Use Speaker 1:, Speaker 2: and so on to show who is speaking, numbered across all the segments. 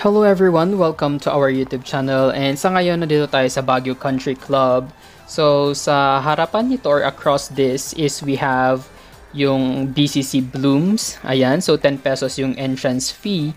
Speaker 1: Hello everyone, welcome to our YouTube channel, and sa ngayon nandito tayo sa Baguio Country Club. So sa harapan nito or across this is we have yung BCC Blooms. Ayan, so 10 pesos yung entrance fee.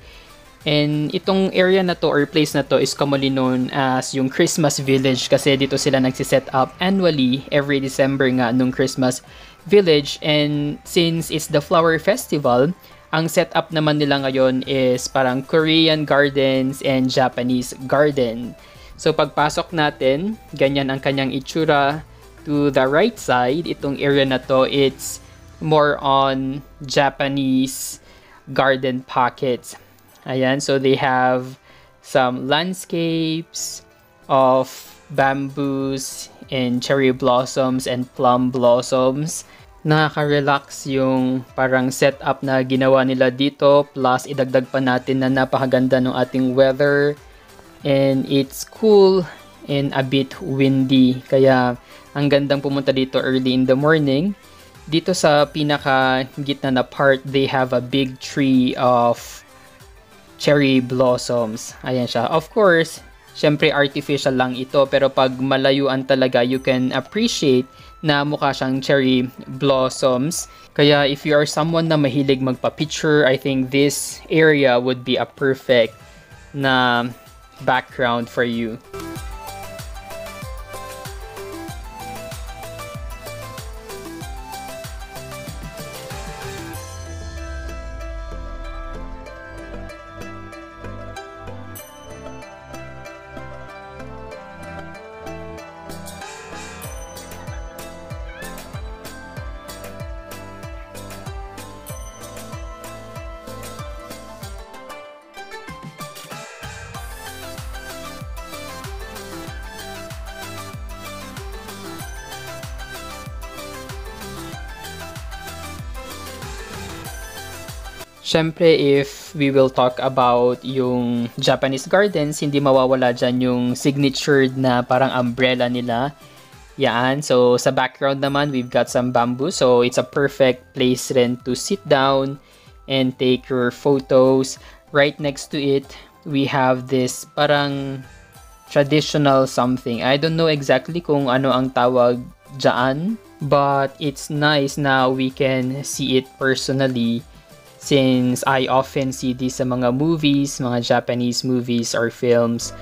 Speaker 1: And itong area na to or place na to is commonly known as yung Christmas Village kasi dito sila nagsiset up annually every December nga nung Christmas Village. And since it's the flower festival, ang setup naman nila ngayon is parang Korean gardens and Japanese garden. So pagpasok natin, ganyan ang kanyang itsura. To the right side, itong area na to, it's more on Japanese garden pockets. Ayan, so they have some landscapes of bamboos and cherry blossoms and plum blossoms. Nakaka-relax yung parang setup na ginawa nila dito, plus idagdag pa natin na napakaganda ng ating weather and it's cool and a bit windy, kaya ang gandang pumunta dito early in the morning. Dito sa pinaka gitna na part, they have a big tree of cherry blossoms. Ayan siya. Of course, syempre artificial lang ito, pero pag malayuan talaga, you can appreciate na mukha siyang cherry blossoms. Kaya if you are someone na mahilig magpa-picture, I think this area would be a perfect na background for you. Siyempre, if we will talk about yung Japanese gardens, hindi mawawala dyan yung signature na parang umbrella nila. Yan. So, sa background naman, we've got some bamboo. So, it's a perfect place rin to sit down and take your photos. Right next to it, we have this parang traditional something. I don't know exactly kung ano ang tawag dyan, but it's nice na we can see it personally. Since I often see this sa mga movies, mga Japanese movies or films.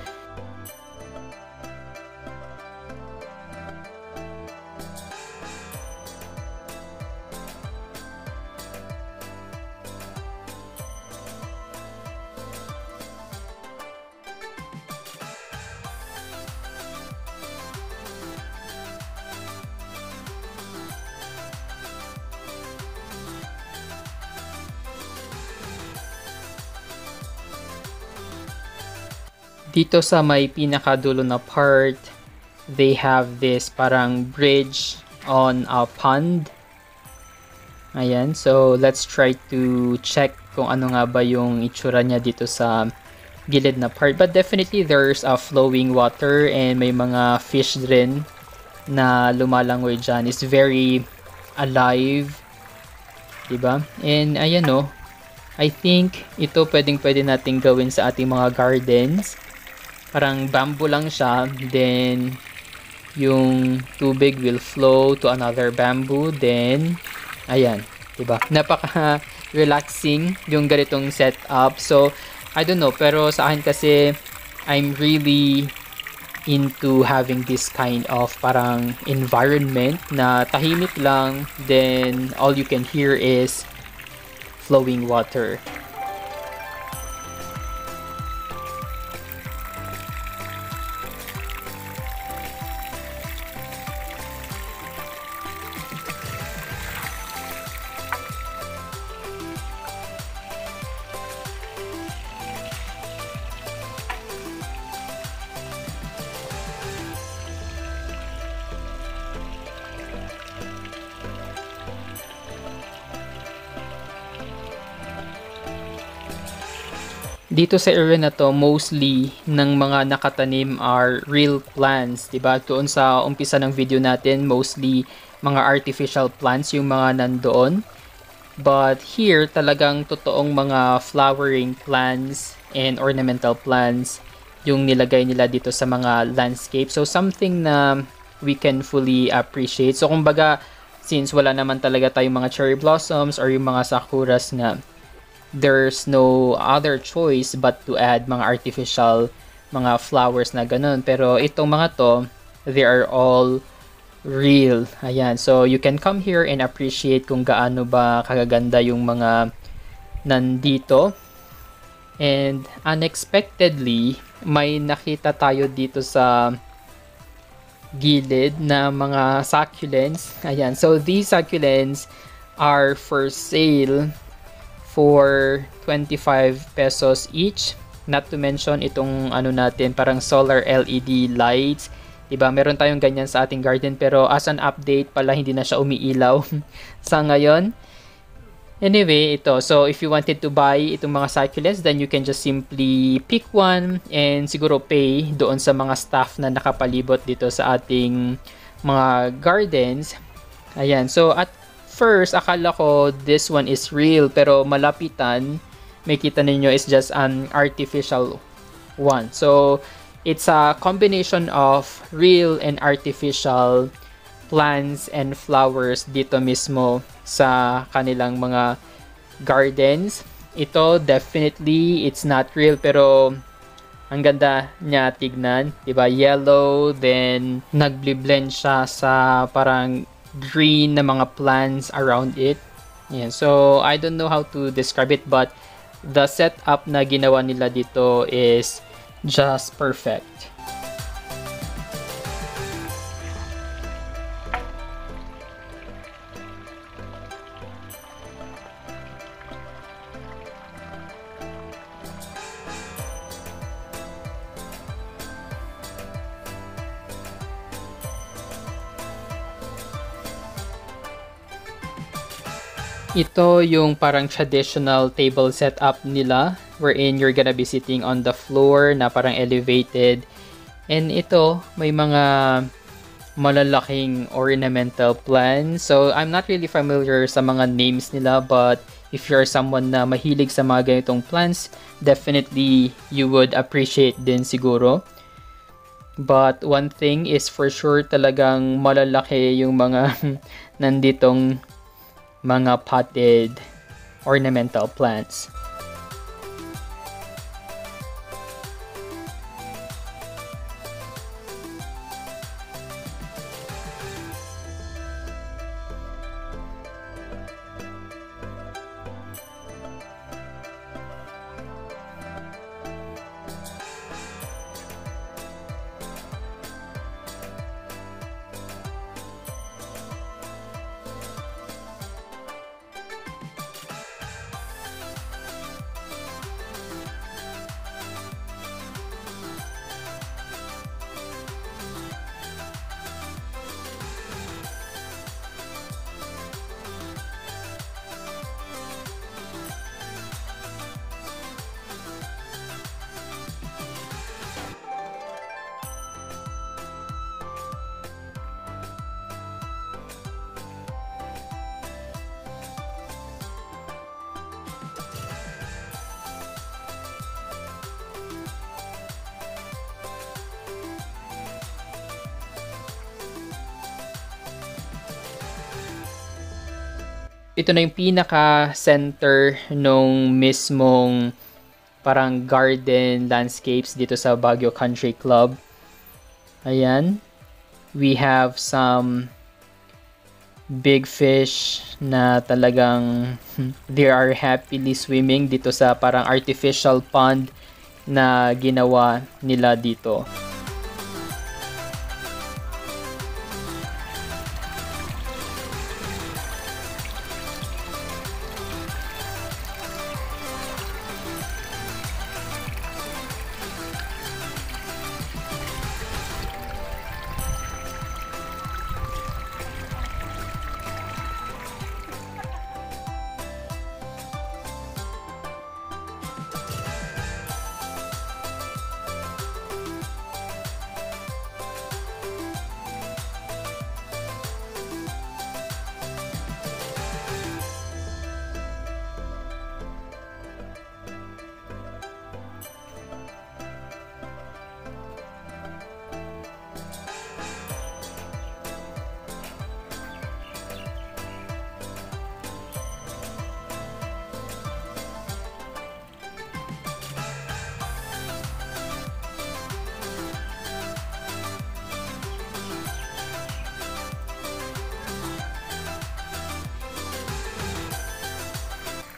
Speaker 1: Dito sa may pinakadulo na part, they have this parang bridge on a pond. Ayan, so let's try to check kung ano nga ba yung itsura niya dito sa gilid na part. But definitely there's a flowing water and may mga fish rin na lumalangoy dyan. It's very alive, diba? And ayan o, I think ito pwede nating gawin sa ating mga gardens. Parang bamboo lang siya, then yung tubig will flow to another bamboo, then ayan, diba? Napaka-relaxing yung ganitong setup. So, I don't know, pero sa akin kasi I'm really into having this kind of parang environment na tahimik lang, then all you can hear is flowing water. Dito sa area na to, mostly ng mga nakatanim are real plants, diba? Doon sa umpisa ng video natin, mostly mga artificial plants yung mga nandoon. But here, talagang totoong mga flowering plants and ornamental plants yung nilagay nila dito sa mga landscape. So, something na we can fully appreciate. So, kumbaga, since wala naman talaga tayong mga cherry blossoms or yung mga sakuras na there's no other choice but to add mga artificial mga flowers na ganun. Pero itong mga to, they are all real. Ayan. So, you can come here and appreciate kung gaano ba kagaganda yung mga nandito. And unexpectedly, may nakita tayo dito sa gilid na mga succulents. Ayan. So, these succulents are for sale for 25 pesos each. Not to mention itong ano natin, parang solar LED lights. Diba? Meron tayong ganyan sa ating garden pero as an update pala hindi na siya umiilaw sa ngayon. Anyway, ito. So, if you wanted to buy itong mga succulents, then you can just simply pick one and siguro pay doon sa mga staff na nakapalibot dito sa ating mga gardens. Ayan. So, at first, akala ko this one is real pero malapitan, may kita ninyo is just an artificial one. So, it's a combination of real and artificial plants and flowers dito mismo sa kanilang mga gardens. Ito definitely it's not real pero ang ganda niya tignan, 'di ba? Yellow, then nagble-blend siya sa parang green na mga plants around it. Yan. So I don't know how to describe it but the setup na ginawa nila dito is just perfect. Ito yung parang traditional table setup nila wherein you're gonna be sitting on the floor na parang elevated. And ito, may mga malalaking ornamental plants. So, I'm not really familiar sa mga names nila but if you're someone na mahilig sa mga ganitong plants, definitely you would appreciate din siguro. But one thing is for sure talagang malalaki yung mga nanditong mga potted ornamental plants. Ito na yung pinaka-center nung mismong parang garden landscapes dito sa Baguio Country Club. Ayan. We have some big fish na talagang they are happily swimming dito sa parang artificial pond na ginawa nila dito.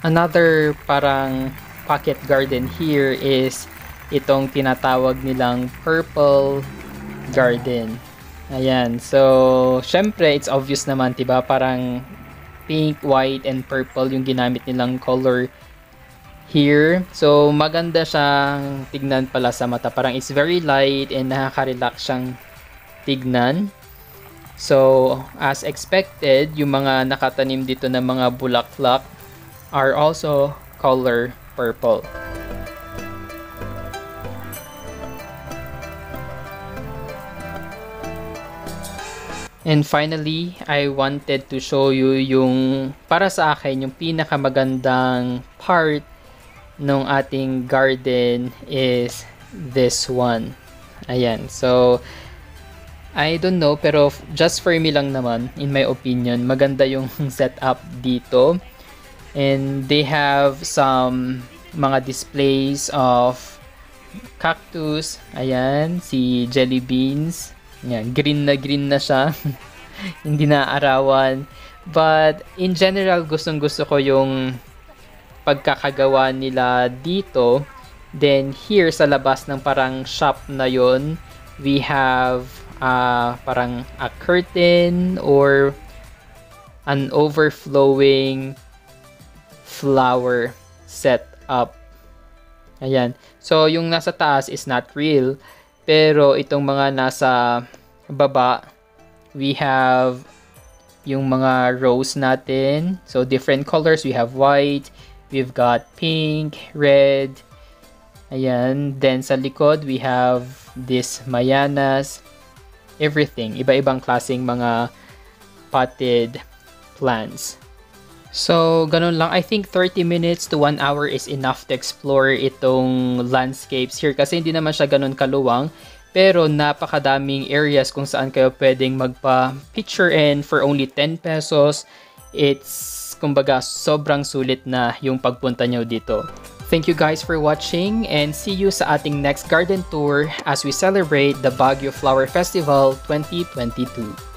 Speaker 1: Another parang pocket garden here is itong tinatawag nilang purple garden. Ayan. So, syempre, it's obvious naman, diba? Parang pink, white, and purple yung ginamit nilang color here. So, maganda siyang tignan pala sa mata. Parang it's very light and nakaka-relax siyang tignan. So, as expected, yung mga nakatanim dito ng mga bulaklak are also color purple. And finally, I wanted to show you yung, para sa akin, yung pinakamagandang part ng ating garden is this one. Ayan. So, I don't know, pero just for me lang naman, in my opinion, maganda yung setup dito. And they have some mga displays of cactus. Ayan, si jelly beans. Ayan, green na siya. Hindi na arawan. But in general, gustong-gusto ko yung pagkakagawa nila dito. Then here sa labas ng parang shop na yon, we have parang a curtain or an overflowing flower setup. Ayan. So yung nasa taas is not real. Pero itong mga nasa baba, we have yung mga rose natin. So different colors. We have white, we've got pink, red. Ayan. Then sa likod, we have this mayanas. Everything. Iba-ibang klaseng mga potted plants. So, ganun lang. I think 30 minutes to 1 hour is enough to explore itong landscapes here kasi hindi naman siya ganun kaluwang. Pero napakadaming areas kung saan kayo pwedeng magpa-picture and for only 10 pesos, it's, kumbaga, sobrang sulit na yung pagpunta nyo dito. Thank you guys for watching and see you sa ating next garden tour as we celebrate the Baguio Flower Festival 2022.